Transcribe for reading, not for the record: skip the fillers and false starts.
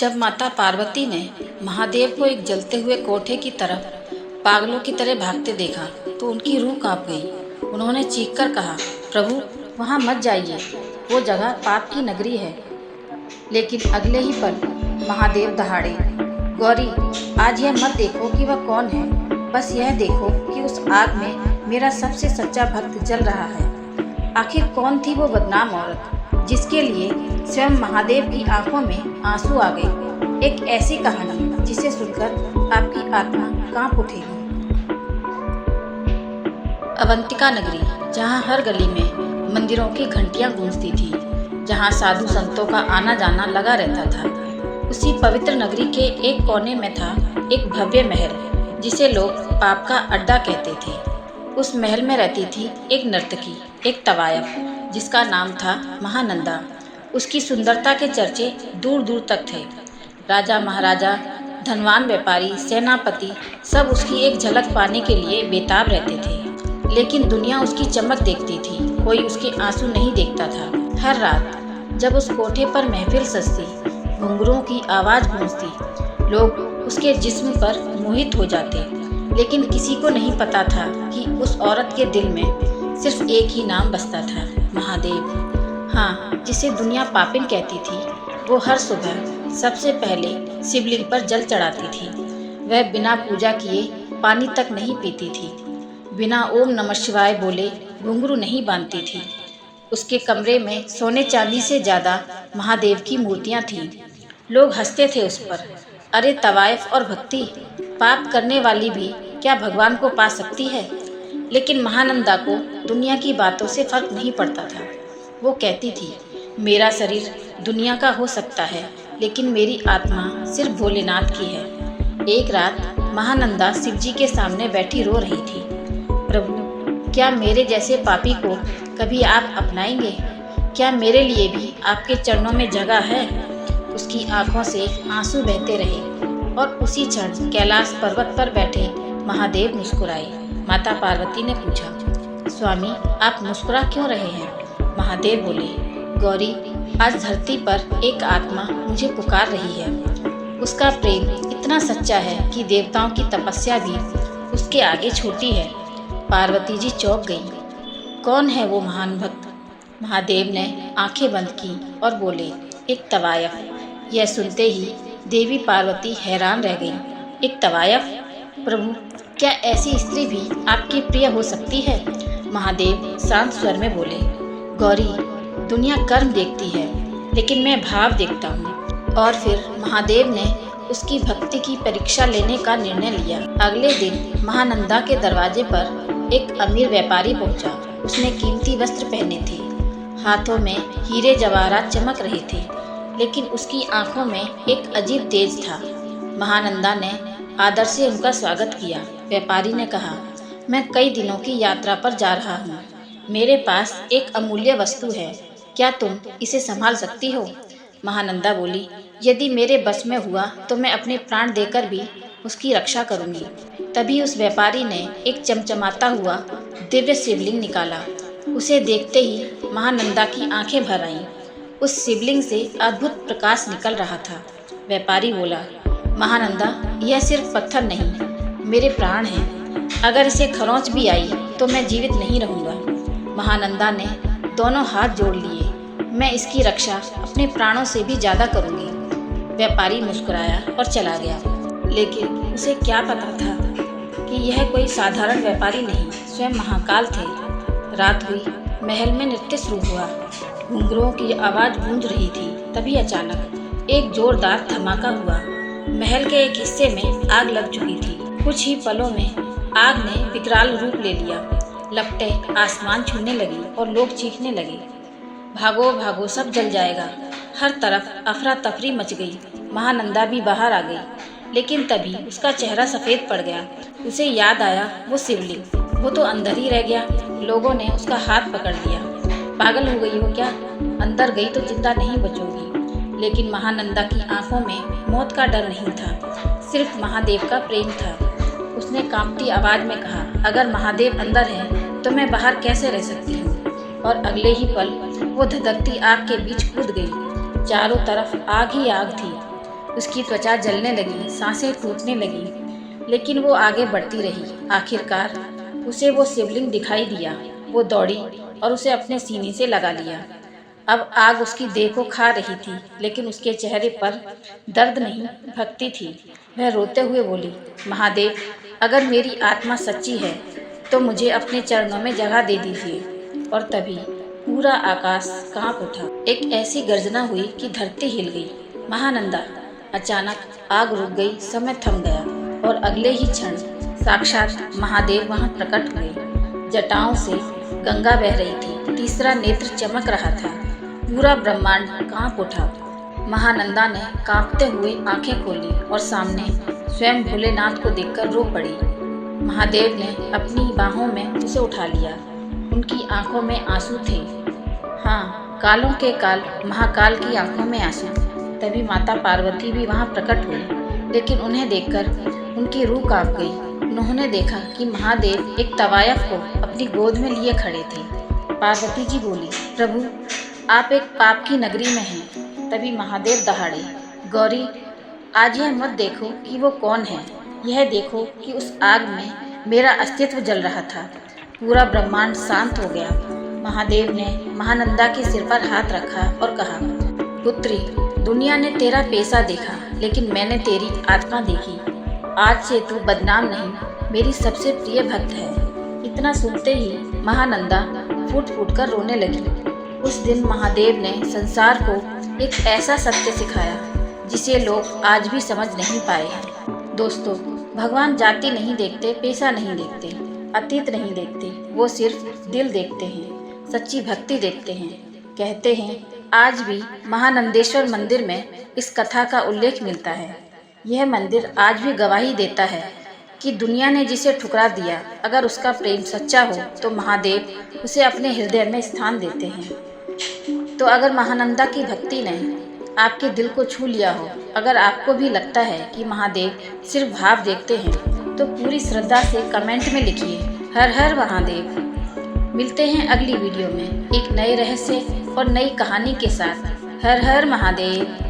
जब माता पार्वती ने महादेव को एक जलते हुए कोठे की तरफ पागलों की तरह भागते देखा तो उनकी रूह कांप गई। उन्होंने चीखकर कहा, प्रभु वहाँ मत जाइए, वो जगह पाप की नगरी है। लेकिन अगले ही पल महादेव दहाड़े, गौरी आज यह मत देखो कि वह कौन है, बस यह देखो कि उस आग में मेरा सबसे सच्चा भक्त जल रहा है। आखिर कौन थी वो बदनाम औरत जिसके लिए स्वयं महादेव की आंखों में आंसू आ गए। एक ऐसी कहानी जिसे सुनकर आपकी आत्मा कांप उठेगी। अवंतिका नगरी, जहाँ हर गली में मंदिरों की घंटियां गूंजती थी, जहाँ साधु संतों का आना जाना लगा रहता था, उसी पवित्र नगरी के एक कोने में था एक भव्य महल जिसे लोग पाप का अड्डा कहते थे। उस महल में रहती थी एक नर्तकी, एक तवायफ, जिसका नाम था महानंदा। उसकी सुंदरता के चर्चे दूर दूर तक थे। राजा महाराजा, धनवान व्यापारी, सेनापति सब उसकी एक झलक पाने के लिए बेताब रहते थे। लेकिन दुनिया उसकी चमक देखती थी, कोई उसके आंसू नहीं देखता था। हर रात जब उस कोठे पर महफिल सजती, घुंघरुओं की आवाज़ गूंजती, लोग उसके जिस्म पर मोहित हो जाते। लेकिन किसी को नहीं पता था कि उस औरत के दिल में सिर्फ एक ही नाम बसता था, महादेव। हाँ, जिसे दुनिया पापिन कहती थी, वो हर सुबह सबसे पहले शिवलिंग पर जल चढ़ाती थी। वह बिना पूजा किए पानी तक नहीं पीती थी, बिना ओम नमः शिवाय बोले घुंघरू नहीं बांधती थी। उसके कमरे में सोने चांदी से ज़्यादा महादेव की मूर्तियाँ थीं। लोग हंसते थे उस पर। अरे तवायफ और भक्ति, पाप करने वाली भी क्या भगवान को पा सकती है? लेकिन महानंदा को दुनिया की बातों से फर्क नहीं पड़ता था। वो कहती थी, मेरा शरीर दुनिया का हो सकता है, लेकिन मेरी आत्मा सिर्फ भोलेनाथ की है। एक रात महानंदा शिवजी के सामने बैठी रो रही थी। प्रभु, क्या मेरे जैसे पापी को कभी आप अपनाएंगे? क्या मेरे लिए भी आपके चरणों में जगह है? उसकी आंखों से आंसू बहते रहे और उसी क्षण कैलाश पर्वत पर बैठे महादेव मुस्कुराए। माता पार्वती ने पूछा, स्वामी आप मुस्कुरा क्यों रहे हैं? महादेव बोले, गौरी आज धरती पर एक आत्मा मुझे पुकार रही है। उसका प्रेम इतना सच्चा है कि देवताओं की तपस्या भी उसके आगे छोटी है। पार्वती जी चौंक गई। कौन है वो महान भक्त? महादेव ने आंखें बंद की और बोले, एक तवायफ। यह सुनते ही देवी पार्वती हैरान रह गई। एक तवायफ? प्रभु, क्या ऐसी स्त्री भी आपकी प्रिय हो सकती है? महादेव शांत स्वर में बोले, गौरी दुनिया कर्म देखती है, लेकिन मैं भाव देखता हूँ। और फिर महादेव ने उसकी भक्ति की परीक्षा लेने का निर्णय लिया। अगले दिन महानंदा के दरवाजे पर एक अमीर व्यापारी पहुंचा। उसने कीमती वस्त्र पहने थे, हाथों में हीरे जवाहरात चमक रहे थे, लेकिन उसकी आंखों में एक अजीब तेज था। महानंदा ने आदर से उनका स्वागत किया। व्यापारी ने कहा, मैं कई दिनों की यात्रा पर जा रहा हूँ। मेरे पास एक अमूल्य वस्तु है, क्या तुम इसे संभाल सकती हो? महानंदा बोली, यदि मेरे बस में हुआ तो मैं अपने प्राण देकर भी उसकी रक्षा करूँगी। तभी उस व्यापारी ने एक चमचमाता हुआ दिव्य शिवलिंग निकाला। उसे देखते ही महानंदा की आंखें भर आईं। उस शिवलिंग से अद्भुत प्रकाश निकल रहा था। व्यापारी बोला, महानंदा यह सिर्फ पत्थर नहीं, मेरे प्राण हैं। अगर इसे खरोंच भी आई तो मैं जीवित नहीं रहूँगा। महानंदा ने दोनों हाथ जोड़ लिए, मैं इसकी रक्षा अपने प्राणों से भी ज़्यादा करूँगी। व्यापारी मुस्कुराया और चला गया। लेकिन उसे क्या पता था कि यह कोई साधारण व्यापारी नहीं, स्वयं महाकाल थे। रात हुई, महल में नृत्य शुरू हुआ, घुंघरुओं की आवाज़ गूंज रही थी। तभी अचानक एक जोरदार धमाका हुआ। महल के एक हिस्से में आग लग चुकी थी। कुछ ही पलों में आग ने विकराल रूप ले लिया। लपटें आसमान छूने लगी और लोग चीखने लगे, भागो भागो सब जल जाएगा। हर तरफ अफरा तफरी मच गई। महानंदा भी बाहर आ गई, लेकिन तभी उसका चेहरा सफ़ेद पड़ गया। उसे याद आया वो शिवलिंग, वो तो अंदर ही रह गया। लोगों ने उसका हाथ पकड़ लिया। पागल हो गई हो क्या? अंदर गई तो जिंदा नहीं बचोगी। लेकिन महानंदा की आंखों में मौत का डर नहीं था, सिर्फ महादेव का प्रेम था। उसने कांपती आवाज़ में कहा, अगर महादेव अंदर हैं तो मैं बाहर कैसे रह सकती हूँ? और अगले ही पल वो धधकती आग के बीच कूद गई। चारों तरफ आग ही आग थी। उसकी त्वचा जलने लगी, सांसें टूटने लगी, लेकिन वो आगे बढ़ती रही। आखिरकार उसे वो शिवलिंग दिखाई दिया। वो दौड़ी और उसे अपने सीने से लगा लिया। अब आग उसकी देह को खा रही थी, लेकिन उसके चेहरे पर दर्द नहीं, भक्ति थी। वह रोते हुए बोली, महादेव, अगर मेरी आत्मा सच्ची है तो मुझे अपने चरणों में जगह दे दीजिए। और तभी पूरा आकाश कांप उठा। एक ऐसी गर्जना हुई कि धरती हिल गई। महानंदा! अचानक आग रुक गई, समय थम गया और अगले ही क्षण साक्षात महादेव वहां प्रकट हुए। जटाओं से गंगा बह रही थी, तीसरा नेत्र चमक रहा था। पूरा ब्रह्मांड कांप उठा। महानंदा ने कांपते हुए आंखें खोली और सामने स्वयं भोलेनाथ को देखकर रो पड़ी। महादेव ने अपनी बाहों में उसे उठा लिया। उनकी आंखों में आंसू थे। हाँ, कालों के काल महाकाल की आंखों में आंसू। तभी माता पार्वती भी वहां प्रकट हुई, लेकिन उन्हें देखकर उनकी रूह कांप गई। उन्होंने देखा कि महादेव एक तवायफ को अपनी गोद में लिए खड़े थे। पार्वती जी बोली, प्रभु, आप एक पाप की नगरी में हैं। तभी महादेव दहाड़े, गौरी, आज यह मत देखो कि वो कौन है, यह देखो कि उस आग में मेरा अस्तित्व जल रहा था। पूरा ब्रह्मांड शांत हो गया। महादेव ने महानंदा के सिर पर हाथ रखा और कहा, पुत्री, दुनिया ने तेरा पैसा देखा, लेकिन मैंने तेरी आत्मा देखी। आज से तू बदनाम नहीं, मेरी सबसे प्रिय भक्त है। इतना सुनते ही महानंदा फूट फूट कर रोने लगी। उस दिन महादेव ने संसार को एक ऐसा सत्य सिखाया जिसे लोग आज भी समझ नहीं पाए हैं। दोस्तों, भगवान जाति नहीं देखते, पैसा नहीं देखते, अतीत नहीं देखते, वो सिर्फ दिल देखते हैं, सच्ची भक्ति देखते हैं। कहते हैं आज भी महानंदेश्वर मंदिर में इस कथा का उल्लेख मिलता है। यह मंदिर आज भी गवाही देता है कि दुनिया ने जिसे ठुकरा दिया, अगर उसका प्रेम सच्चा हो तो महादेव उसे अपने हृदय में स्थान देते हैं। तो अगर महानंदा की भक्ति ने आपके दिल को छू लिया हो, अगर आपको भी लगता है कि महादेव सिर्फ भाव देखते हैं, तो पूरी श्रद्धा से कमेंट में लिखिए, हर हर महादेव। मिलते हैं अगली वीडियो में एक नए रहस्य और नई कहानी के साथ। हर हर महादेव।